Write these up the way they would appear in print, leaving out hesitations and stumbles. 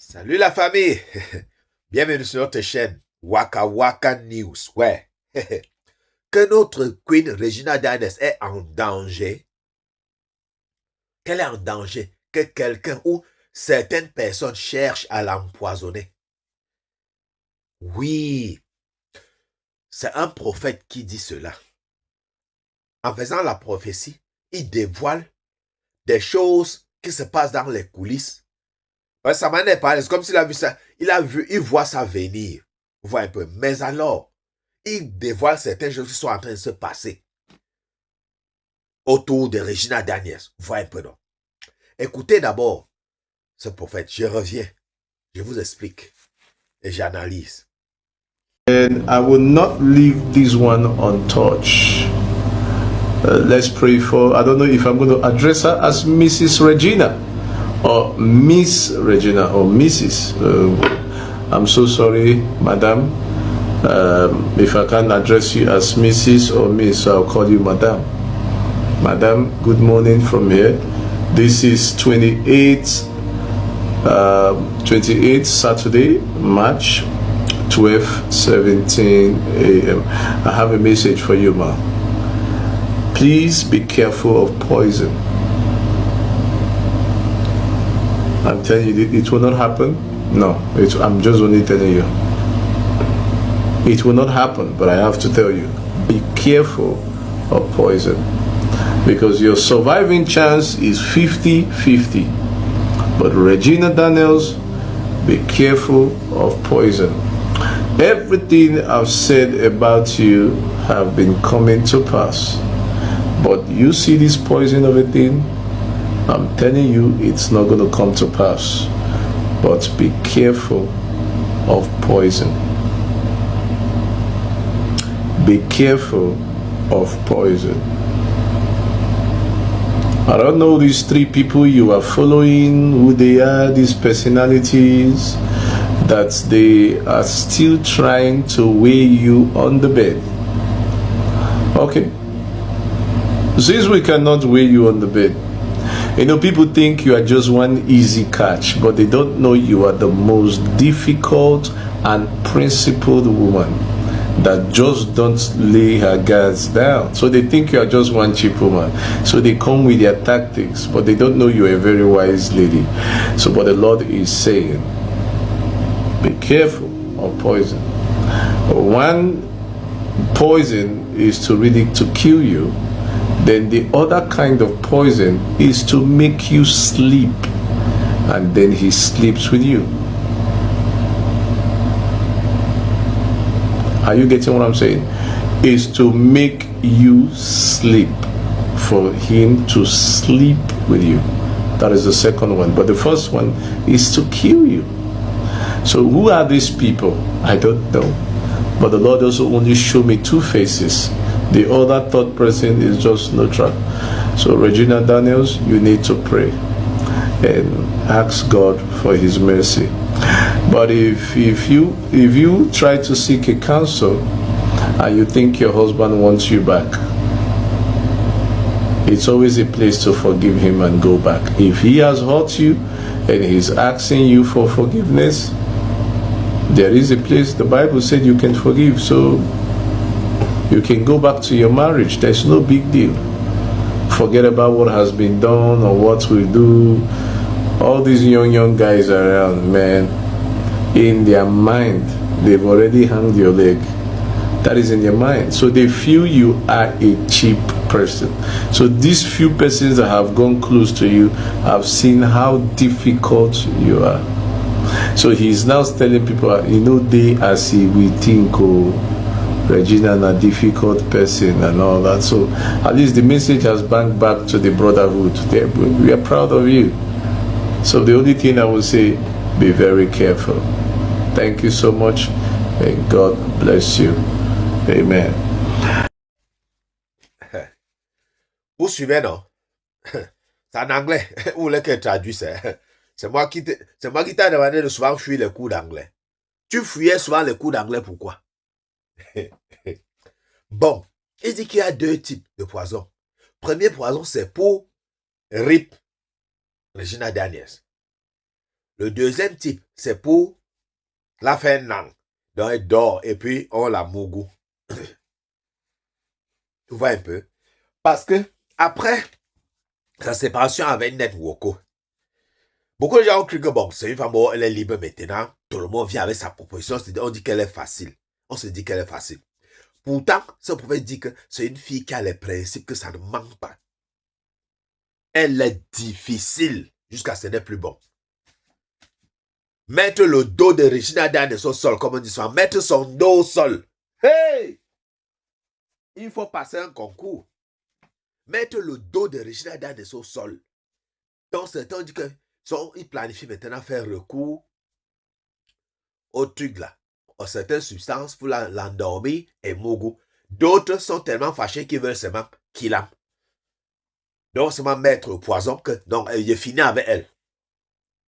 Salut la famille! Bienvenue sur notre chaîne Waka Waka News. Ouais. Que notre Queen Regina Daniels est en danger. Qu'elle est en danger. Que quelqu'un ou certaines personnes cherchent à l'empoisonner. Oui. C'est un prophète qui dit cela. En faisant la prophétie, il dévoile des choses qui se passent dans les coulisses. Ça m'en est parlé. C'est comme s'il a vu ça. Il voit ça venir. Vous voyez un peu. Mais alors, il dévoile certaines choses qui sont en train de se passer autour de Regina Daniels. Vous voyez un peu, non? Écoutez d'abord ce prophète. Je reviens. Je vous explique. Et j'analyse. And I will not leave this one untouched. Let's pray for, I don't know if I'm going to address her as Mrs. Regina or Miss Regina or Mrs. I'm so sorry, Madam. If I can't address you as Mrs. or Miss, I'll call you Madam. Madam, good morning from here. This is 28th Saturday, March 12:17 a.m. I have a message for you, ma. Please be careful of poison. I'm telling you, it will not happen. No, I'm just only telling you. It will not happen, but I have to tell you, be careful of poison. Because your surviving chance is 50-50. But Regina Daniels, be careful of poison. Everything I've said about you have been coming to pass. But you see this poison of a thing, I'm telling you it's not going to come to pass. But be careful of poison. Be careful of poison. I don't know these three people you are following, who they are, these personalities, that they are still trying to weigh you on the bed. Okay. Since we cannot weigh you on the bed, you know, people think you are just one easy catch, but they don't know you are the most difficult and principled woman that just don't lay her guards down. So they think you are just one cheap woman. So they come with their tactics, but they don't know you are a very wise lady. So what the Lord is saying, be careful of poison. One poison is to really to kill you. Then the other kind of poison is to make you sleep, and then he sleeps with you. Are you getting what I'm saying? Is to make you sleep, for him to sleep with you. That is the second one. But the first one is to kill you. So who are these people? I don't know. But the Lord also only showed me two faces. The other third person is just neutral. So Regina Daniels, you need to pray and ask God for his mercy. But if you try to seek a counsel and you think your husband wants you back, it's always a place to forgive him and go back. If he has hurt you and he's asking you for forgiveness, there is a place, the Bible said you can forgive, so you can go back to your marriage. There's no big deal. Forget about what has been done or what we do. All these young guys around, man, in their mind, they've already hung your leg. That is in their mind. So they feel you are a cheap person. So these few persons that have gone close to you have seen how difficult you are. So he's now telling people, you know, they as he we think, oh, Regina a difficult person and all that. So at least the message has banked back to the brotherhood. We are proud of you. So the only thing I will say, be very careful. Thank you so much, and God bless you. Amen. Vous suivez, non? C'est en anglais. Vous voulez que je traduise? C'est moi qui t'ai demandé de souvent fuir les cours d'anglais. Tu fuyais souvent les cours d'anglais, pourquoi? Bon, il dit qu'il y a deux types de poisons. Premier poison, c'est pour RIP, Regina Daniels. Le deuxième type, c'est pour la faire non. Donc, elle dort et puis on la mougou. Tu vois un peu? Parce que, après sa séparation avec Ned Woko, beaucoup de gens ont cru que bon, c'est une femme, elle est libre maintenant. Tout le monde vient avec sa proposition. On dit qu'elle est facile. On se dit qu'elle est facile. Pourtant, ce prophète dit que c'est une fille qui a les principes, que ça ne manque pas. Elle est difficile jusqu'à ce n'est plus bon. Mettre le dos de Regina Daniels au sol, comme on dit souvent, mettre son dos au sol. Hey! Il faut passer un concours. Mettre le dos de Regina Daniels au sol. Donc, certains disent qu'ils planifient maintenant faire recours au truc là, à certaines substances pour l'endormir et mougou. D'autres sont tellement fâchés qu'ils veulent seulement qu'il a. Donc, seulement mettre au poison que, donc, il finit avec elle.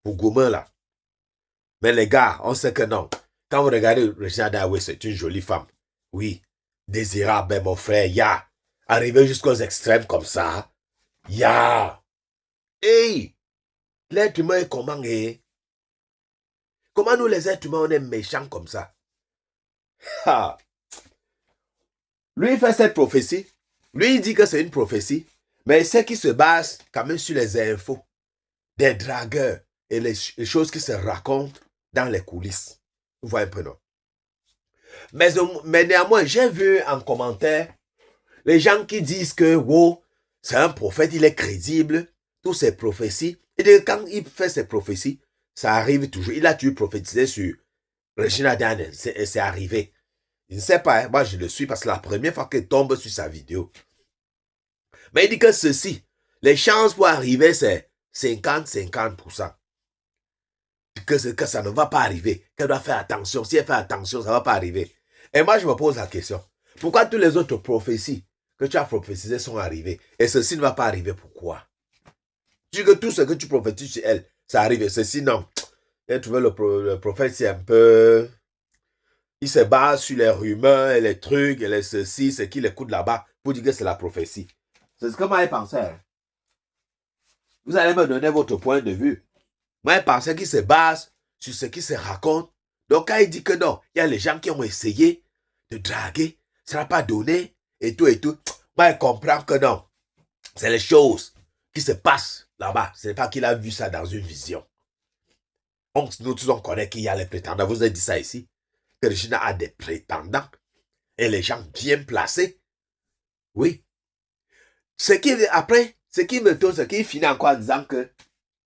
Pour Gourmet là. Mais les gars, on sait que non. Quand vous regardez Regina Daniels, c'est une jolie femme. Oui. Désirable, ben mon frère, ya. Arriver jusqu'aux extrêmes comme ça. Ya. Hey! L'être humain est comment, eh? Comment nous les êtres humains, on est méchants comme ça? Ha! Lui, il fait cette prophétie. Lui, il dit que c'est une prophétie. Mais c'est qu'il se base quand même sur les infos des dragueurs et les choses qui se racontent dans les coulisses. Vous voyez un peu, non? Mais néanmoins, j'ai vu en commentaire les gens qui disent que wow, c'est un prophète, il est crédible, toutes ses prophéties. Et quand il fait ses prophéties, ça arrive toujours. Il a toujours prophétisé sur Regina Daniels. C'est arrivé. Je ne sais pas, moi je le suis parce que la première fois qu'il tombe sur sa vidéo. Mais il dit que ceci, les chances pour arriver, c'est 50-50%. Que ça ne va pas arriver, qu'elle doit faire attention. Si elle fait attention, ça ne va pas arriver. Et moi, je me pose la question. Pourquoi toutes les autres prophéties que tu as prophétisées sont arrivées et ceci ne va pas arriver? Pourquoi? Tu dis que tout ce que tu prophétises sur elle, ça arrive. Et ceci, non. Et tu vois, le prophète, c'est un peu... Il se base sur les rumeurs et les trucs et les ceci, ce qu'il écoute là-bas pour dire que c'est la prophétie. C'est ce que moi, je pensais. Hein. Vous allez me donner votre point de vue. Moi, je pensais qu'il se base sur ce qui se raconte. Donc, quand il dit que non, il y a les gens qui ont essayé de draguer, ça n'a pas donné, et tout, et tout. Moi, je comprends que non. C'est les choses qui se passent là-bas. Ce n'est pas qu'il a vu ça dans une vision. Nous tous, on connaît qu'il y a les prétendants. Vous avez dit ça ici. Que Regina a des prétendants. Et les gens bien placés. Oui. Après, ce qui me tourne, c'est qu'il finit encore en disant que...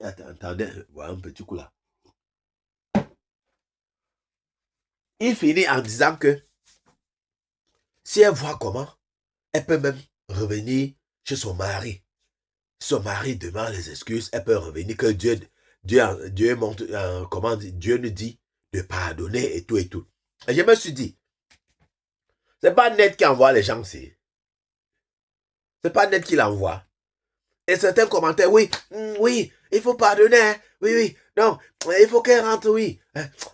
Attendez, voilà un petit coup là. Il finit en disant que si elle voit comment, elle peut même revenir chez son mari. Son mari demande les excuses, elle peut revenir que Dieu montre, comment dire, Dieu nous dit de pardonner et tout et tout. Et je me suis dit, c'est pas Net qui envoie les gens, c'est pas Net qui l'envoie. Et certains commentaires, oui, il faut pardonner, hein, oui, non, il faut qu'elle rentre, oui.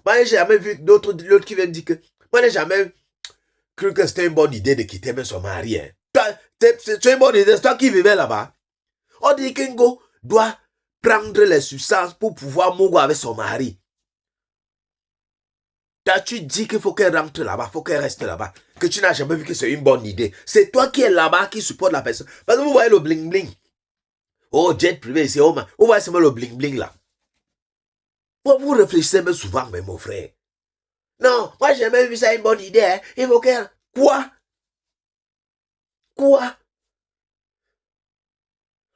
Moi, j'ai jamais vu l'autre qui vient dire que, moi, j'ai jamais cru que c'était une bonne idée de quitter même son mari. Hein. C'est une bonne idée, c'est toi qui vivais là-bas. On dit qu'Ingo doit prendre les substances pour pouvoir mourir avec son mari. Tu dis qu'il faut qu'elle rentre là-bas, il faut qu'elle reste là-bas, que tu n'as jamais vu que c'est une bonne idée. C'est toi qui es là-bas qui supporte la personne. Parce que vous voyez le bling-bling. Oh, jet privé ici, oh man. Vous voyez seulement le bling-bling là. Vous réfléchissez même souvent, mais mon frère. Non, moi j'ai jamais vu ça une bonne idée. Hein. Il faut qu'elle... Quoi?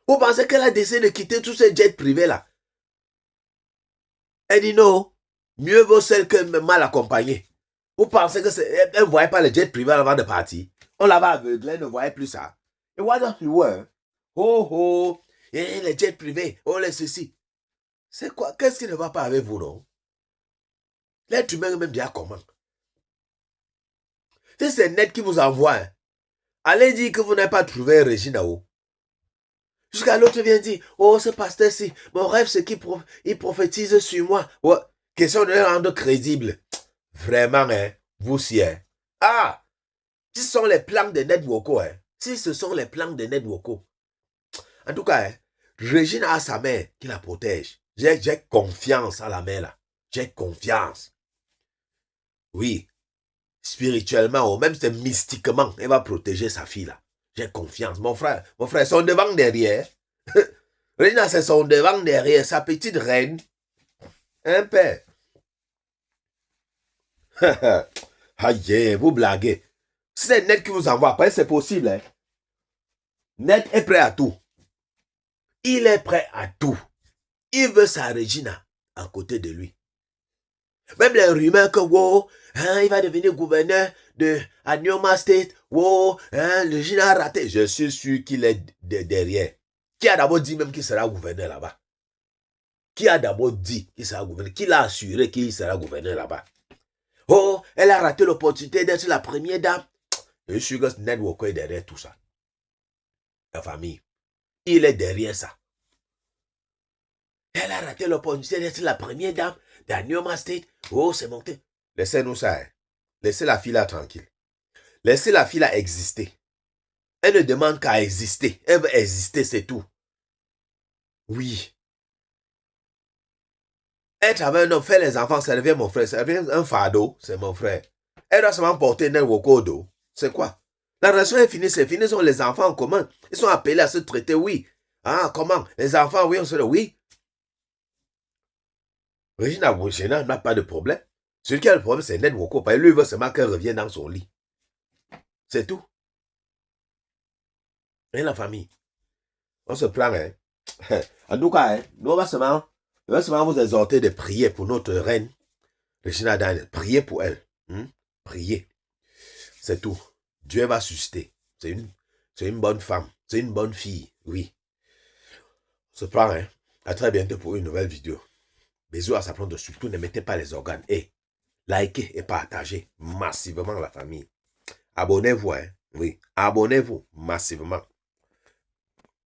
Vous pensez qu'elle a décidé de quitter tous ces jets privés là? Elle dit non. Mieux vaut celle que mal accompagnée. Vous pensez que elle ne voyait pas les jets privés avant de partir? On l'avait aveuglée, elle ne voyait plus ça. Et what does you wear? Oh, et les jets privés, oh les ceci. C'est quoi? Qu'est-ce qui ne va pas avec vous, non? L'être humain même déjà comment? Si c'est Net qui vous envoie, hein, allez dire que vous n'avez pas trouvé Regina. Jusqu'à l'autre vient dire, oh ce pasteur-ci, mon rêve c'est qu'il prophétise sur moi. Ouais. Question de le rendre crédible. Vraiment, hein, vous aussi, hein. Ah! Si ce sont les plans de Ned Woko, hein. Si ce sont les plans de Ned Woko. En tout cas, hein, Regina a sa mère qui la protège. J'ai confiance à la mère là. J'ai confiance. Oui. Spirituellement, ou même c'est mystiquement, elle va protéger sa fille là. J'ai confiance. Mon frère, son devant derrière. Regina, c'est son devant derrière, sa petite reine. Un père. Aïe, vous blaguez. C'est Net qui vous envoie. Après, c'est possible. Hein? Net est prêt à tout. Il est prêt à tout. Il veut sa Regina à côté de lui. Même les rumeurs que, wow, hein, il va devenir gouverneur de Anioma State, wow, hein, le Regina a raté. Je suis sûr qu'il est derrière. Qui a d'abord dit même qu'il sera gouverneur là-bas? Qui a d'abord dit qu'il sera gouverneur? Qui l'a assuré qu'il sera gouverneur là-bas? Oh, elle a raté l'opportunité d'être la première dame. Je suis sûr que Ned Walker est derrière tout ça. La famille. Il est derrière ça. Elle a raté l'opportunité d'être la première dame d'Anioma State. Oh, c'est monté. Laissez-nous ça. Hein. Laissez la fille là tranquille. Laissez la fille là exister. Elle ne demande qu'à exister. Elle veut exister, c'est tout. Oui. Être avec un homme, faire les enfants, ça devient mon frère. Ça devient un fardeau, c'est mon frère. Elle doit seulement porter Ned Walker au dos. C'est quoi? La relation est finie, c'est fini, sont les enfants en commun. Ils sont appelés à se traiter, oui. Ah, comment? Les enfants, oui, on se dit, oui. Regina Bouchena n'a pas de problème. Celui qui a le problème, c'est Ned Walker. Parce que lui, il veut seulement qu'elle revienne dans son lit. C'est tout. Et la famille. On se plaint, hein. En tout cas, hein, nous, on va seulement vous exhorter de prier pour notre reine, Regina Daniel. Priez pour elle. Priez. C'est tout. Dieu va susciter. C'est une bonne femme. C'est une bonne fille. Oui. On se plaint, hein. À très bientôt pour une nouvelle vidéo. Bisous à sa plante. Surtout, ne mettez pas les organes. Et likez et partagez massivement la famille. Abonnez-vous, hein. Oui. Abonnez-vous massivement.